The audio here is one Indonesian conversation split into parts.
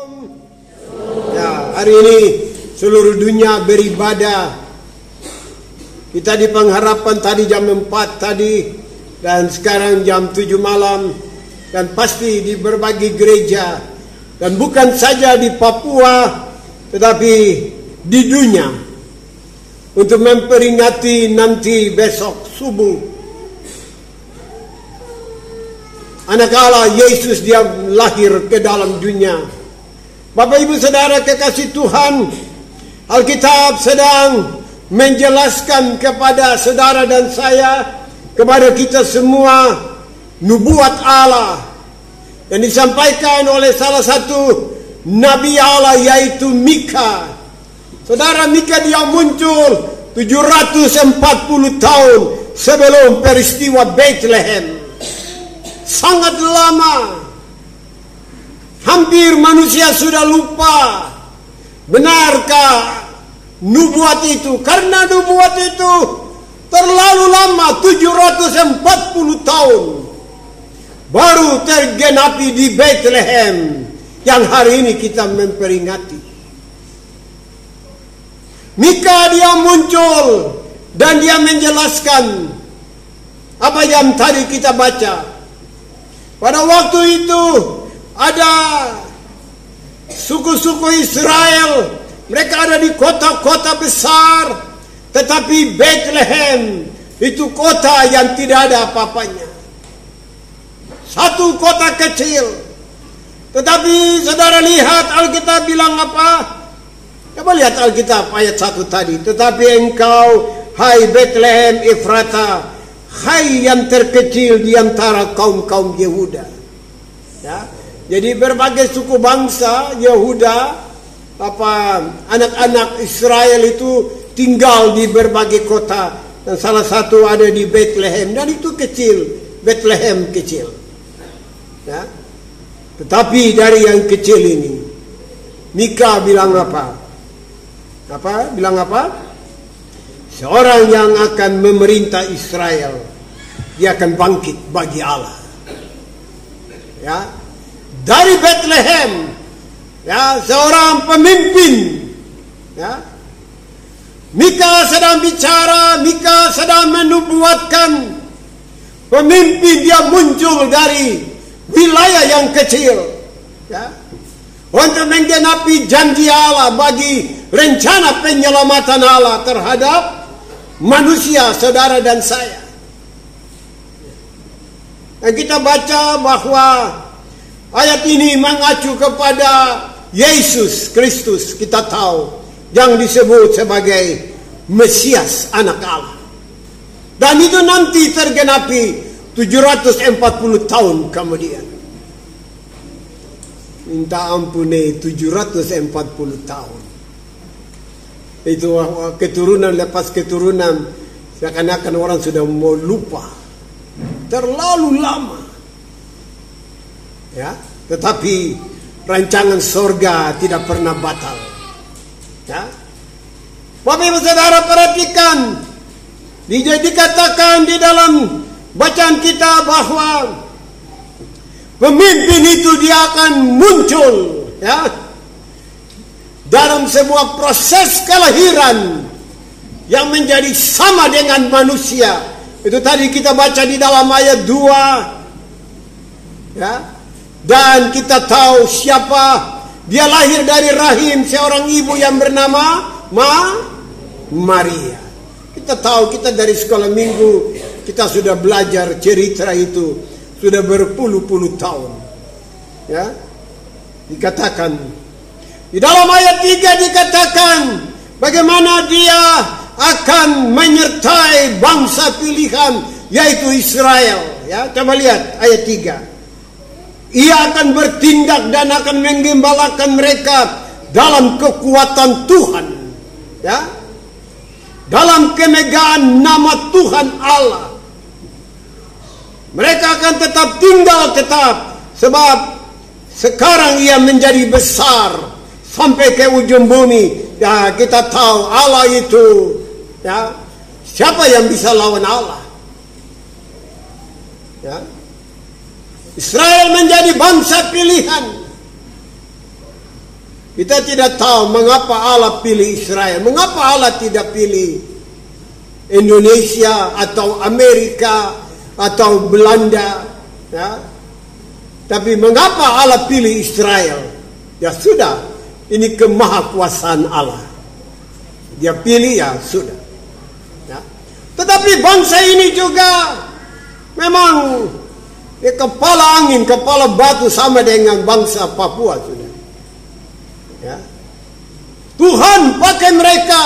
Shalom. Ya, hari ini seluruh dunia beribadah. Kita di pengharapan tadi jam 4 tadi, dan sekarang jam 7 malam, dan pasti di berbagai gereja, dan bukan saja di Papua tetapi di dunia, untuk memperingati nanti besok subuh Anak Allah Yesus dia lahir ke dalam dunia. Bapak Ibu Saudara kekasih Tuhan, Alkitab sedang menjelaskan kepada saudara dan saya, kepada kita semua, nubuat Allah yang disampaikan oleh salah satu Nabi Allah, yaitu Mika. Saudara, Mika dia muncul 740 tahun sebelum peristiwa Bethlehem. Sangat lama. Hampir manusia sudah lupa. Benarkah nubuat itu? Karena nubuat itu terlalu lama, 740 tahun. Baru tergenapi di Bethlehem yang hari ini kita memperingati. Mika dia muncul dan dia menjelaskan apa yang tadi kita baca. Pada waktu itu ada suku-suku Israel, mereka ada di kota-kota besar, tetapi Bethlehem itu kota yang tidak ada apa-apanya. Satu kota kecil. Tetapi saudara lihat Alkitab bilang apa? Coba lihat Alkitab ayat 1 tadi. Tetapi engkau, hai Bethlehem Efrata, hai yang terkecil di antara kaum-kaum Yehuda. Ya. Jadi berbagai suku bangsa Yehuda, anak-anak Israel itu tinggal di berbagai kota, dan salah satu ada di Bethlehem, dan itu kecil, Bethlehem kecil. Ya. Tetapi dari yang kecil ini, Mika bilang apa? Bilang apa? Seorang yang akan memerintah Israel, dia akan bangkit bagi Allah. Ya, dari Bethlehem, ya, seorang pemimpin. Ya, Mika sedang bicara, Mika sedang menubuatkan pemimpin dia muncul dari wilayah yang kecil. Ya, untuk menggenapi janji Allah bagi rencana penyelamatan Allah terhadap manusia, saudara dan saya. Dan kita baca bahwa ayat ini mengacu kepada Yesus Kristus, kita tahu, yang disebut sebagai Mesias, anak Allah. Dan itu nanti tergenapi 740 tahun kemudian. Minta ampuni, 740 tahun. Itu keturunan lepas keturunan, seakan-akan orang sudah mau lupa. Terlalu lama. Ya, tetapi rancangan sorga tidak pernah batal. Ya. Bapak Ibu Saudara perhatikan, dikatakan di dalam bacaan kita bahwa pemimpin itu dia akan muncul, ya, dalam sebuah proses kelahiran yang menjadi sama dengan manusia. Itu tadi kita baca di dalam ayat 2. Ya. Dan kita tahu siapa dia, lahir dari rahim seorang ibu yang bernama Maria. Kita tahu, kita dari sekolah minggu kita sudah belajar cerita itu sudah berpuluh-puluh tahun. Ya. Dikatakan di dalam ayat 3 dikatakan bagaimana dia akan menyertai bangsa pilihan, yaitu Israel. Ya, coba lihat ayat 3. Ia akan bertindak dan akan menggembalakan mereka dalam kekuatan Tuhan. Ya, dalam kemegahan nama Tuhan Allah. Mereka akan tetap tinggal sebab sekarang ia menjadi besar sampai ke ujung bumi. Ya, kita tahu Allah itu, ya, siapa yang bisa lawan Allah? Ya. Israel menjadi bangsa pilihan. Kita tidak tahu mengapa Allah pilih Israel, mengapa Allah tidak pilih Indonesia atau Amerika atau Belanda, ya. Tapi mengapa Allah pilih Israel? Ya sudah, ini kemahakuasaan Allah. Dia pilih, ya sudah. Ya. Tetapi bangsa ini juga memang kepala angin, kepala batu sama dengan bangsa Papua sudah. Ya. Tuhan pakai mereka,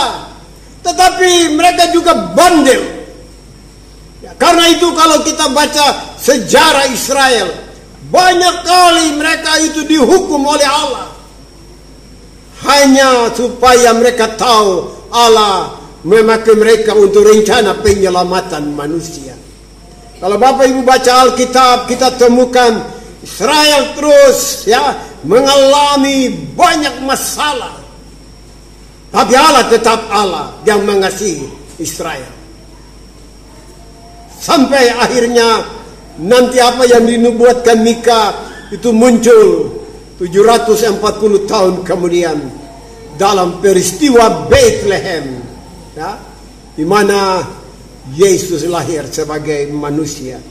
tetapi mereka juga bandel. Ya, karena itu kalau kita baca sejarah Israel, banyak kali mereka itu dihukum oleh Allah. Hanya supaya mereka tahu Allah memakai mereka untuk rencana penyelamatan manusia. Kalau Bapak Ibu baca Alkitab, kita temukan Israel terus mengalami banyak masalah. Tapi Allah tetap Allah yang mengasihi Israel. Sampai akhirnya nanti apa yang dinubuatkan Mika itu muncul 740 tahun kemudian dalam peristiwa Bethlehem, di mana Yesus lahir sebagai manusia.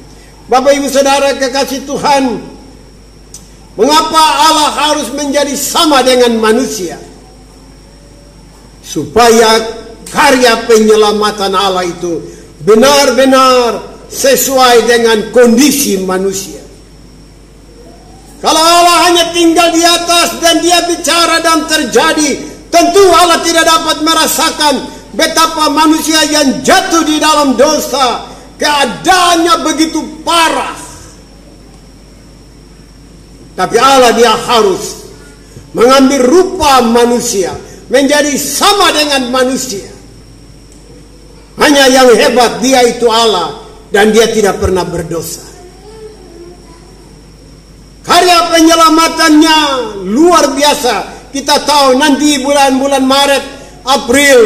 Bapak Ibu Saudara kekasih Tuhan, mengapa Allah harus menjadi sama dengan manusia? Supaya karya penyelamatan Allah itu benar-benar sesuai dengan kondisi manusia. Kalau Allah hanya tinggal di atas dan dia bicara dan terjadi, tentu Allah tidak dapat merasakan betapa manusia yang jatuh di dalam dosa, keadaannya begitu parah. Tapi Allah dia harus mengambil rupa manusia, menjadi sama dengan manusia. Hanya yang hebat dia itu Allah, dan dia tidak pernah berdosa. Karya penyelamatannya luar biasa. Kita tahu nanti bulan-bulan Maret, April,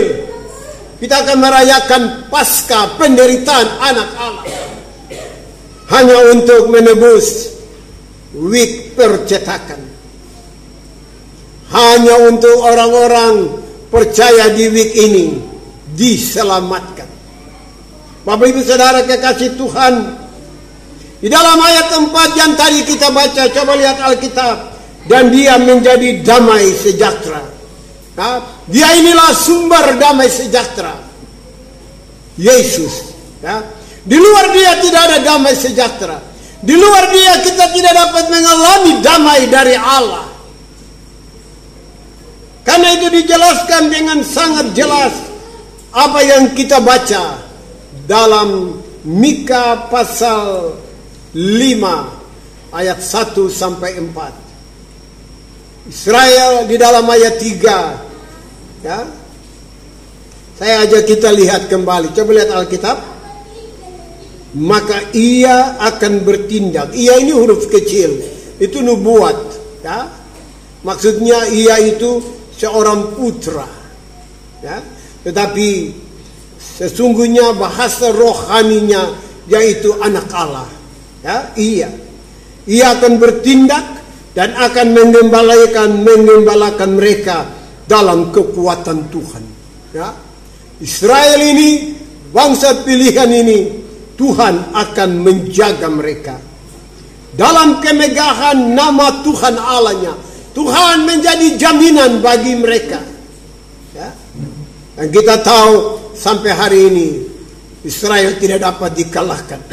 kita akan merayakan Paskah, penderitaan anak Allah. Hanya untuk menebus week percetakan. Hanya untuk orang-orang percaya di week ini diselamatkan. Bapak Ibu Saudara kekasih Tuhan, di dalam ayat 4 yang tadi kita baca, coba lihat Alkitab. Dan dia menjadi damai sejahtera. Dia inilah sumber damai sejahtera. Yesus. Di luar dia tidak ada damai sejahtera. Di luar dia kita tidak dapat mengalami damai dari Allah. Karena itu dijelaskan dengan sangat jelas apa yang kita baca dalam Mika pasal 5 ayat 1 sampai 4. Israel di dalam ayat 3. Saya ajak kita lihat kembali. Coba lihat Alkitab. Maka ia akan bertindak. Ia ini huruf kecil. Itu nubuat. Maksudnya ia itu seorang putra. Tetapi sesungguhnya bahasa rohaninya yaitu anak Allah. Ia akan bertindak dan akan mengembalakan mereka dalam kekuatan Tuhan. Israel ini, bangsa pilihan ini, Tuhan akan menjaga mereka. Dalam kemegahan nama Tuhan Allahnya, Tuhan menjadi jaminan bagi mereka. Dan kita tahu sampai hari ini Israel tidak dapat dikalahkan.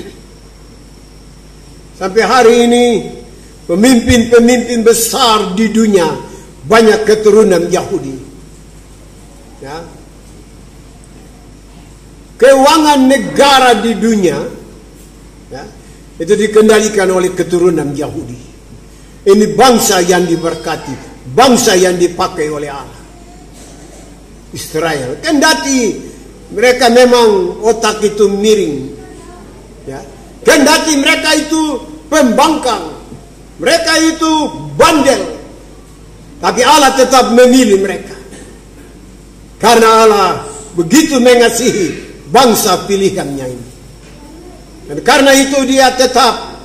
Sampai hari ini pemimpin-pemimpin besar di dunia banyak keturunan Yahudi. Keuangan negara di dunia itu dikendalikan oleh keturunan Yahudi. Ini bangsa yang diberkati, bangsa yang dipakai oleh Allah. Israel, kendati mereka memang otak itu miring, kendati mereka itu pembangkang, mereka itu bandel, tapi Allah tetap memilih mereka. Karena Allah begitu mengasihi bangsa pilihannya ini. Dan karena itu dia tetap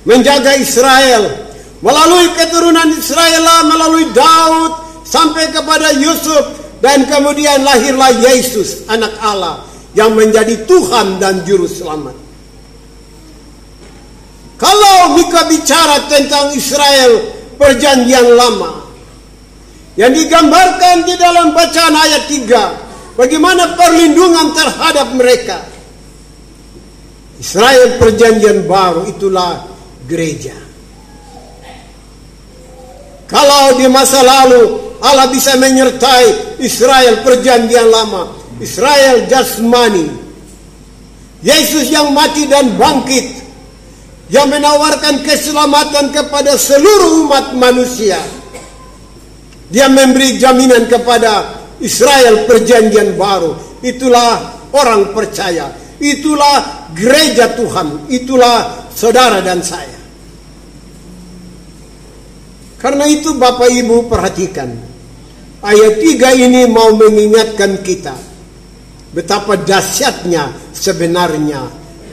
menjaga Israel. Melalui keturunan Israel, melalui Daud, sampai kepada Yusuf, dan kemudian lahirlah Yesus, anak Allah yang menjadi Tuhan dan Juru Selamat. Kalau Mika bicara tentang Israel perjanjian lama, yang digambarkan di dalam bacaan ayat 3, bagaimana perlindungan terhadap mereka. Israel perjanjian baru itulah gereja. Kalau di masa lalu Allah bisa menyertai Israel perjanjian lama, Israel jasmani, Yesus yang mati dan bangkit, yang menawarkan keselamatan kepada seluruh umat manusia. Dia memberi jaminan kepada Israel perjanjian baru. Itulah orang percaya, itulah gereja Tuhan, itulah saudara dan saya. Karena itu Bapak Ibu perhatikan, ayat 3 ini mau mengingatkan kita betapa dahsyatnya sebenarnya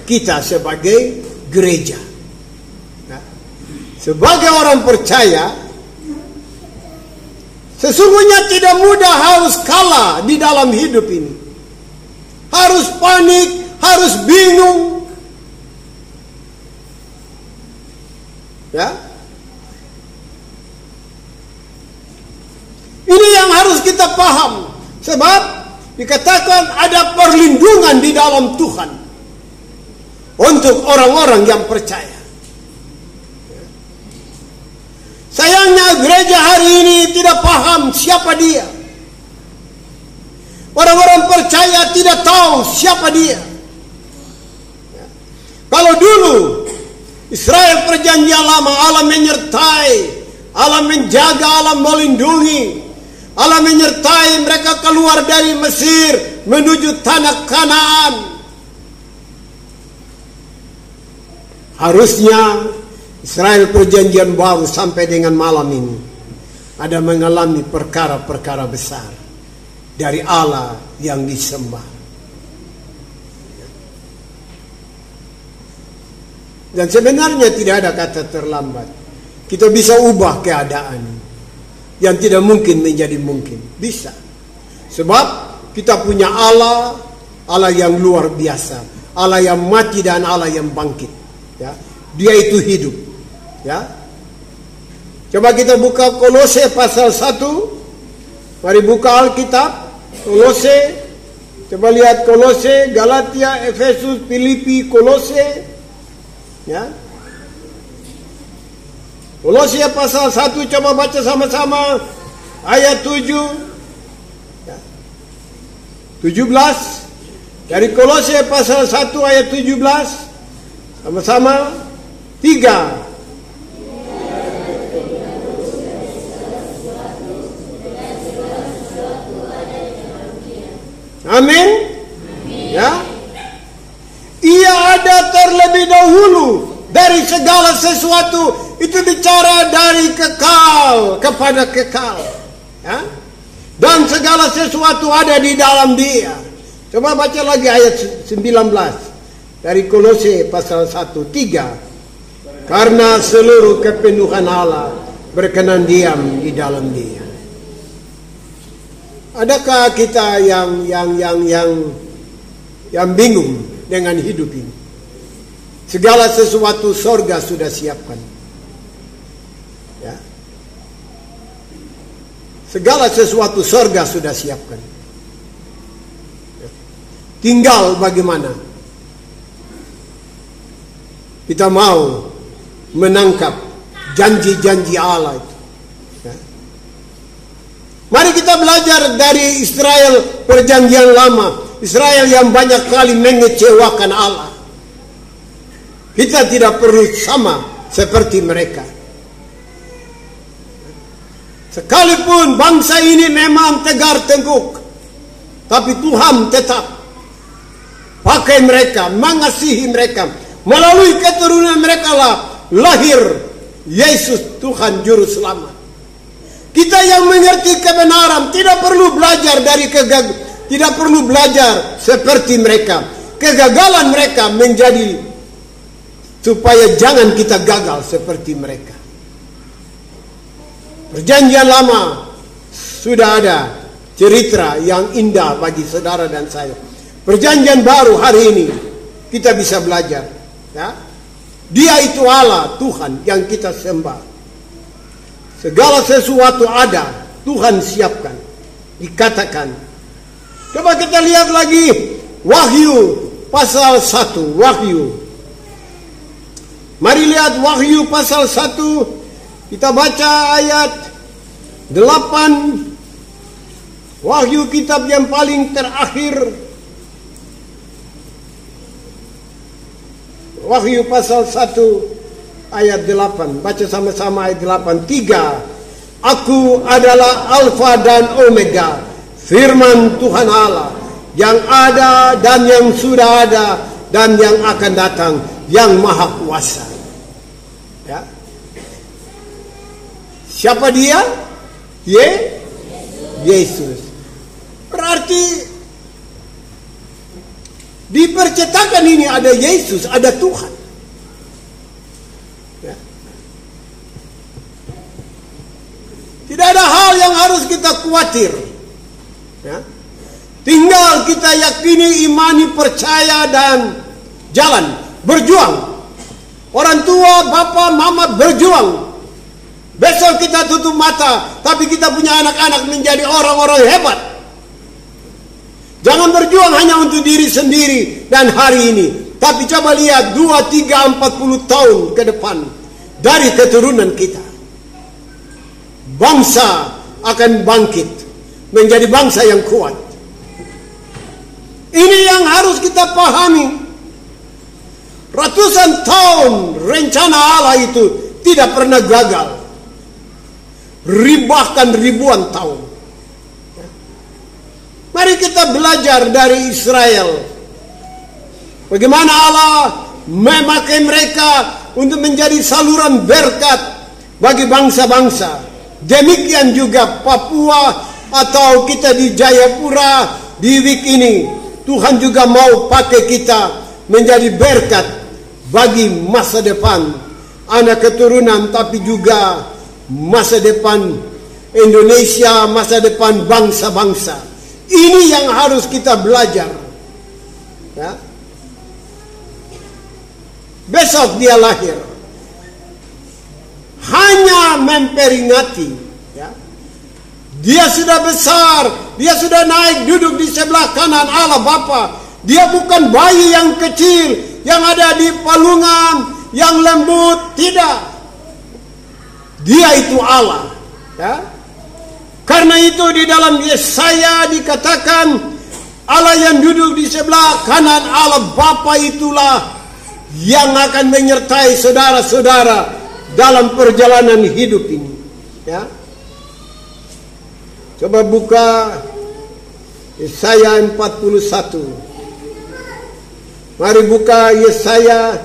kita sebagai gereja. Sebagai orang percaya, sesungguhnya tidak mudah harus kalah di dalam hidup ini. Harus panik, harus bingung. Ya. Ini yang harus kita paham. Sebab dikatakan ada perlindungan di dalam Tuhan untuk orang-orang yang percaya. Sayangnya gereja hari ini tidak paham siapa dia. Orang-orang percaya tidak tahu siapa dia. Kalau dulu Israel perjanjian lama, Allah menyertai, Allah menjaga, Allah melindungi, Allah menyertai mereka keluar dari Mesir menuju tanah Kanaan. Harusnya Israel perjanjian baru sampai dengan malam ini ada mengalami perkara-perkara besar dari Allah yang disembah. Dan sebenarnya tidak ada kata terlambat. Kita bisa ubah keadaan yang tidak mungkin menjadi mungkin. Bisa. Sebab kita punya Allah, Allah yang luar biasa, Allah yang mati dan Allah yang bangkit. Ya, Dia itu hidup. Ya. Coba kita buka Kolose pasal 1. Mari buka Alkitab. Kolose. Coba lihat Kolose, Galatia, Efesus, Filipi, Kolose. Ya. Kolose pasal 1, coba baca sama-sama ayat 7. Ya. 17. Dari Kolose pasal 1 ayat 17. Sama-sama 3. Amin. Ya. Ia ada terlebih dahulu dari segala sesuatu. Itu bicara dari kekal kepada kekal. Ya. Dan segala sesuatu ada di dalam Dia. Coba baca lagi ayat 19. Dari Kolose pasal 1:3. Karena seluruh kepenuhan Allah berkenan diam di dalam Dia. Adakah kita yang bingung dengan hidup ini? Segala sesuatu sorga sudah siapkan. Ya. Segala sesuatu sorga sudah siapkan. Ya. Tinggal bagaimana kita mau menangkap janji-janji Allah itu. Ya. Mari kita belajar dari Israel perjanjian lama. Israel yang banyak kali mengecewakan Allah. Kita tidak perlu sama seperti mereka. Sekalipun bangsa ini memang tegar tengkuk, tapi Tuhan tetap pakai mereka, mengasihi mereka. Melalui keturunan mereka lah lahir Yesus Tuhan Juru Selamat. Kita yang mengerti kebenaran tidak perlu belajar dari tidak perlu belajar seperti mereka. Kegagalan mereka menjadi supaya jangan kita gagal seperti mereka. Perjanjian lama sudah ada cerita yang indah bagi saudara dan saya. Perjanjian baru hari ini kita bisa belajar, ya. Dia itu Allah, Tuhan yang kita sembah. Segala sesuatu ada, Tuhan siapkan. Dikatakan. Coba kita lihat lagi Wahyu pasal 1, Wahyu. Mari lihat Wahyu pasal 1. Kita baca ayat 8. Wahyu kitab yang paling terakhir. Wahyu pasal 1 ayat 8. Baca sama-sama ayat 8. 3. Aku adalah Alfa dan Omega, firman Tuhan Allah, yang ada dan yang sudah ada dan yang akan datang, yang maha kuasa. Ya. Siapa dia? Yesus. Berarti di percetakan ini ada Yesus, ada Tuhan. Ya. Tidak ada hal yang harus kita khawatir. Ya. Tinggal kita yakini, imani, percaya, dan jalan. Berjuang. Orang tua, bapak, mama berjuang. Besok kita tutup mata, tapi kita punya anak-anak menjadi orang-orang hebat. Jangan berjuang hanya untuk diri sendiri dan hari ini. Tapi coba lihat 2, 3, 40 tahun ke depan dari keturunan kita. Bangsa akan bangkit menjadi bangsa yang kuat. Ini yang harus kita pahami. Ratusan tahun rencana Allah itu tidak pernah gagal. Bahkan ribuan tahun. Mari kita belajar dari Israel. Bagaimana Allah memakai mereka untuk menjadi saluran berkat bagi bangsa-bangsa. Demikian juga Papua atau kita di Jayapura di week ini. Tuhan juga mau pakai kita menjadi berkat bagi masa depan anak keturunan, tapi juga masa depan Indonesia, masa depan bangsa-bangsa. Ini yang harus kita belajar. Ya. Besok dia lahir. Hanya memperingati. Ya. Dia sudah besar. Dia sudah naik duduk di sebelah kanan Allah Bapa. Dia bukan bayi yang kecil yang ada di palungan, yang lembut. Tidak. Dia itu Allah. Ya. Karena itu di dalam Yesaya dikatakan Allah yang duduk di sebelah kanan Allah Bapa itulah yang akan menyertai saudara-saudara dalam perjalanan hidup ini. Ya. Coba buka Yesaya 41. Mari buka Yesaya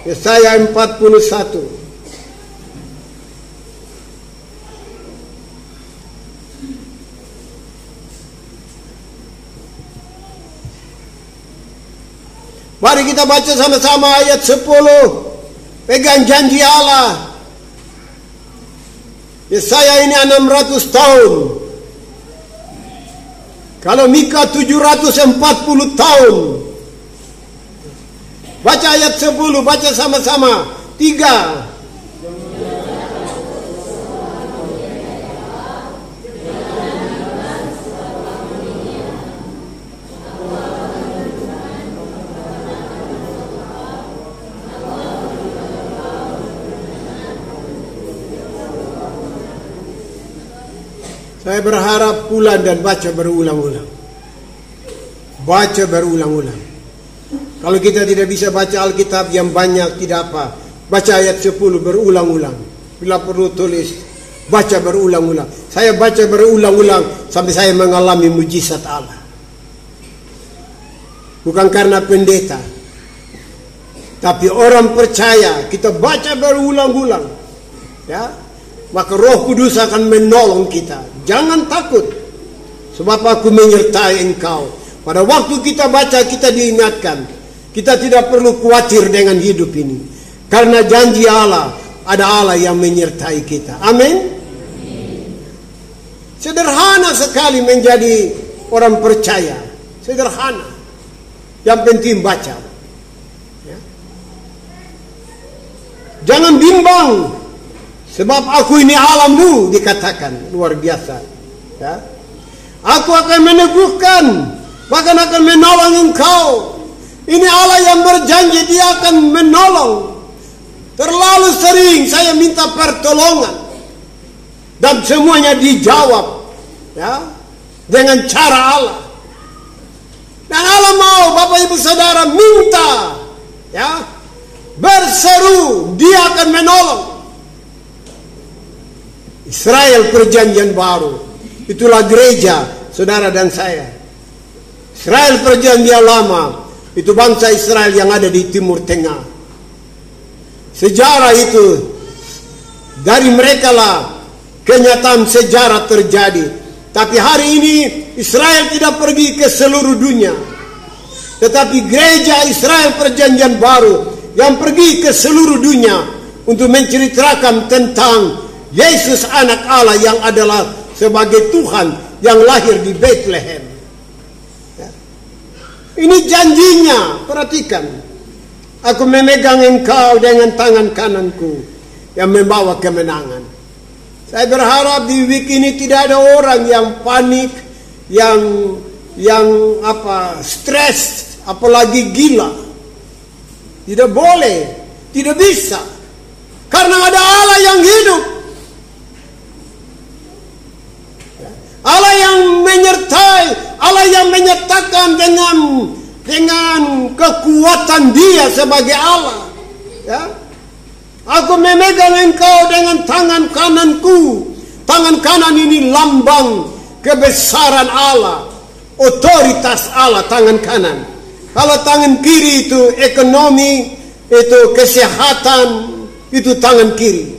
41. Mari kita baca sama-sama ayat 10. Pegang janji Allah. Yesaya ini 600 tahun. Kalau Mika 740 tahun. Baca ayat 10, baca sama-sama. 3. Saya berharap pulang dan baca berulang-ulang. Baca berulang-ulang. Kalau kita tidak bisa baca Alkitab yang banyak, tidak apa. Baca ayat 10 berulang-ulang. Bila perlu tulis, baca berulang-ulang. Saya baca berulang-ulang sampai saya mengalami mujizat Allah. Bukan karena pendeta, tapi orang percaya. Kita baca berulang-ulang. Ya. Maka Roh Kudus akan menolong kita. Jangan takut, sebab aku menyertai engkau. Pada waktu kita baca, kita diingatkan. Kita tidak perlu khawatir dengan hidup ini. Karena janji Allah, ada Allah yang menyertai kita. Amin. Sederhana sekali menjadi orang percaya. Sederhana. Yang penting baca. Ya. Jangan bimbang. Sebab aku ini Allahmu, dikatakan. Luar biasa. Ya. Aku akan meneguhkan, bahkan akan menolong engkau. Ini Allah yang berjanji dia akan menolong. Terlalu sering saya minta pertolongan. Dan semuanya dijawab. Ya, dengan cara Allah. Dan Allah mau Bapak Ibu Saudara minta. Ya, berseru, dia akan menolong. Israel perjanjian baru. Itulah gereja, saudara dan saya. Israel perjanjian lama. Itu bangsa Israel yang ada di Timur Tengah. Sejarah itu, dari mereka lah kenyataan sejarah terjadi. Tapi hari ini Israel tidak pergi ke seluruh dunia. Tetapi gereja Israel perjanjian baru yang pergi ke seluruh dunia untuk menceritakan tentang Yesus anak Allah yang adalah sebagai Tuhan yang lahir di Bethlehem. Ya. Ini janjinya, perhatikan. Aku memegang engkau dengan tangan kananku yang membawa kemenangan. Saya berharap di week ini tidak ada orang yang panik, yang stres, apalagi gila. Tidak boleh, tidak bisa. Karena ada Allah yang hidup. Allah yang menyertai, Allah yang menyertakan dengan kekuatan Dia sebagai Allah. Ya. Aku memegang engkau dengan tangan kananku. Tangan kanan ini lambang kebesaran Allah, otoritas Allah, tangan kanan. Kalau tangan kiri itu ekonomi, itu kesehatan, itu tangan kiri.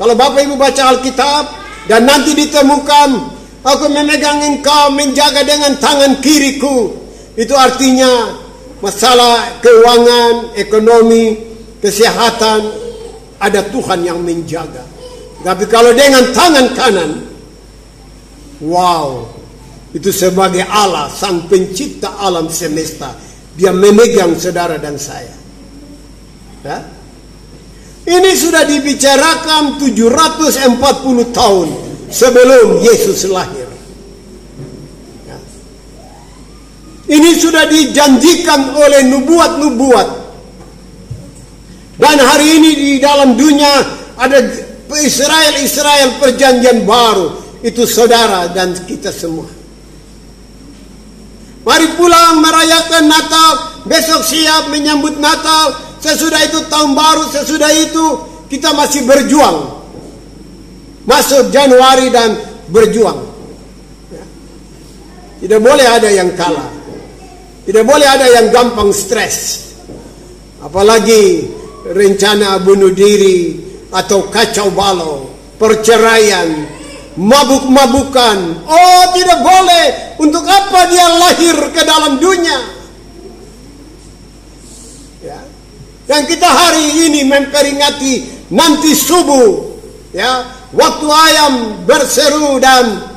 Kalau Bapak Ibu baca Alkitab dan nanti ditemukan, aku memegang engkau menjaga dengan tangan kiriku. Itu artinya masalah keuangan, ekonomi, kesehatan, ada Tuhan yang menjaga. Tapi kalau dengan tangan kanan, wow, itu sebagai Allah, sang pencipta alam semesta. Dia memegang saudara dan saya. Ya? Ini sudah dibicarakan 740 tahun sebelum Yesus lahir. Ya. Ini sudah dijanjikan oleh nubuat-nubuat. Dan hari ini di dalam dunia ada Israel perjanjian baru. Itu saudara dan kita semua. Mari pulang merayakan Natal. Besok siap menyambut Natal. Sesudah itu tahun baru. Sesudah itu kita masih berjuang. Masuk Januari dan berjuang. Tidak boleh ada yang kalah. Tidak boleh ada yang gampang stres. Apalagi rencana bunuh diri atau kacau balau, perceraian, mabuk-mabukan. Oh, tidak boleh. Untuk apa dia lahir ke dalam dunia? Ya. Dan kita hari ini memperingati nanti subuh, ya, waktu ayam berseru dan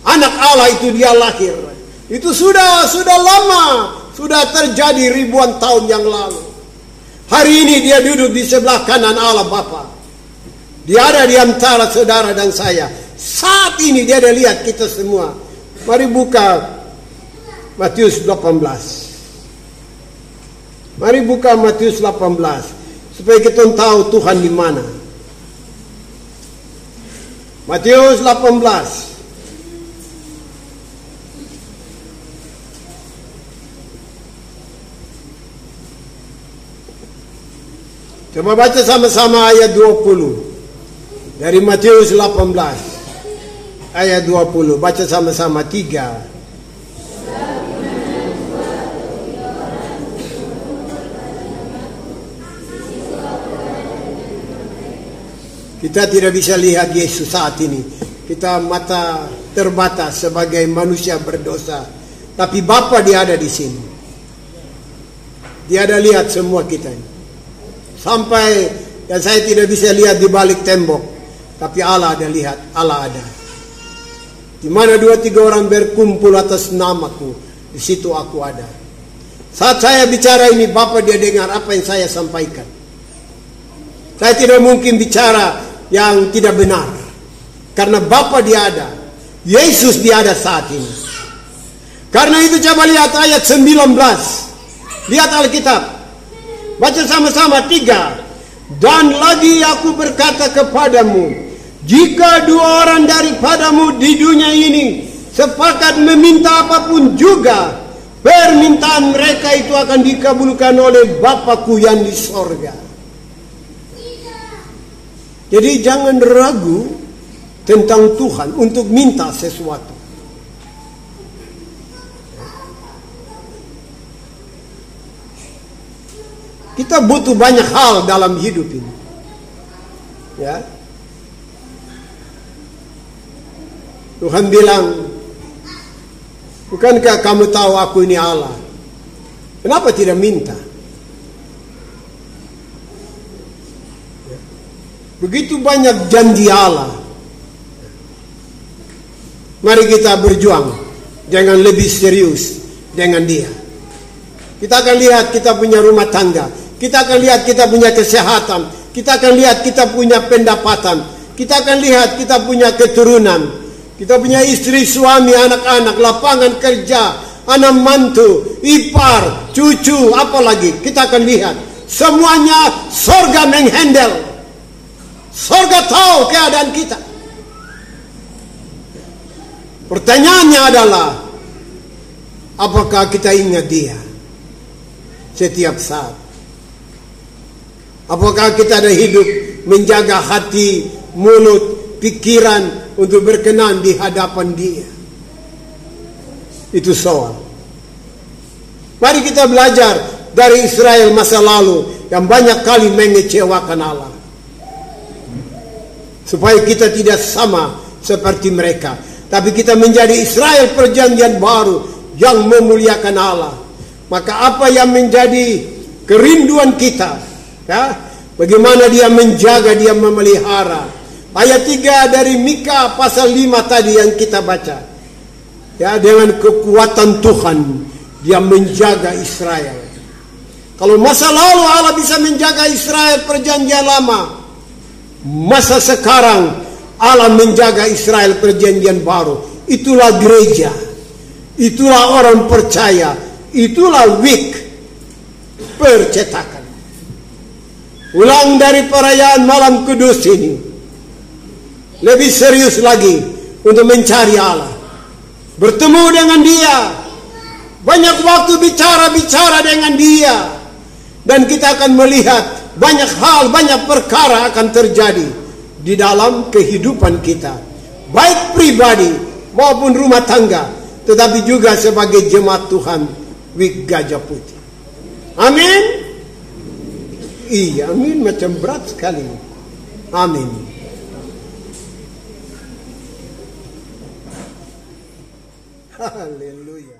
anak Allah itu dia lahir. Itu sudah lama, sudah terjadi ribuan tahun yang lalu. Hari ini dia duduk di sebelah kanan Allah Bapa. Dia ada di antara saudara dan saya. Saat ini dia ada lihat kita semua. Mari buka Matius 18. Mari buka Matius 18 supaya kita tahu Tuhan di mana. Matius 18. Coba baca sama-sama ayat 20. Dari Matius 18. Ayat 20. Baca sama-sama 3. Kita tidak bisa lihat Yesus saat ini. Kita mata terbatas sebagai manusia berdosa. Tapi Bapa dia ada di sini. Dia ada lihat semua kita ini. Sampai dan saya tidak bisa lihat di balik tembok, tapi Allah ada lihat, Allah ada. Di mana 2-3 orang berkumpul atas namaku, di situ aku ada. Saat saya bicara ini, Bapa dia dengar apa yang saya sampaikan. Saya tidak mungkin bicara yang tidak benar, karena Bapa dia ada, Yesus dia ada saat ini. Karena itu coba lihat ayat 19. Lihat Alkitab. Baca sama-sama 3. Dan lagi aku berkata kepadamu, jika 2 orang daripadamu di dunia ini sepakat meminta apapun juga, permintaan mereka itu akan dikabulkan oleh Bapa-Ku yang di sorga. Jadi jangan ragu tentang Tuhan untuk minta sesuatu. Kita butuh banyak hal dalam hidup ini. Ya. Tuhan bilang, bukankah kamu tahu aku ini Allah? Kenapa tidak minta? Begitu banyak janji Allah. Mari kita berjuang dengan lebih serius dengan dia. Kita akan lihat kita punya rumah tangga. Kita akan lihat kita punya kesehatan. Kita akan lihat kita punya pendapatan. Kita akan lihat kita punya keturunan. Kita punya istri, suami, anak-anak, lapangan kerja, anak mantu, ipar, cucu, apalagi. Kita akan lihat. Semuanya sorga menghandle. Sorga tahu keadaan kita. Pertanyaannya adalah, apakah kita ingat dia setiap saat? Apakah kita ada hidup menjaga hati, mulut, pikiran untuk berkenan di hadapan dia? Itu soal. Mari kita belajar dari Israel masa lalu yang banyak kali mengecewakan Allah, supaya kita tidak sama seperti mereka, tapi kita menjadi Israel perjanjian baru yang memuliakan Allah. Maka apa yang menjadi kerinduan kita, ya, bagaimana dia menjaga, dia memelihara. Ayat 3 dari Mika pasal 5 tadi yang kita baca. Ya, dengan kekuatan Tuhan dia menjaga Israel. Kalau masa lalu Allah bisa menjaga Israel perjanjian lama, masa sekarang Allah menjaga Israel perjanjian baru. Itulah gereja. Itulah orang percaya. Itulah week percetakan. Ulang dari perayaan malam kudus ini, lebih serius lagi untuk mencari Allah, bertemu dengan dia, banyak waktu bicara dengan dia, dan kita akan melihat banyak hal, banyak perkara akan terjadi di dalam kehidupan kita, baik pribadi maupun rumah tangga, tetapi juga sebagai jemaat Tuhan Wik Gajah Putih. Amin. Iya, amin, macam berat sekali. Amin. Haleluya.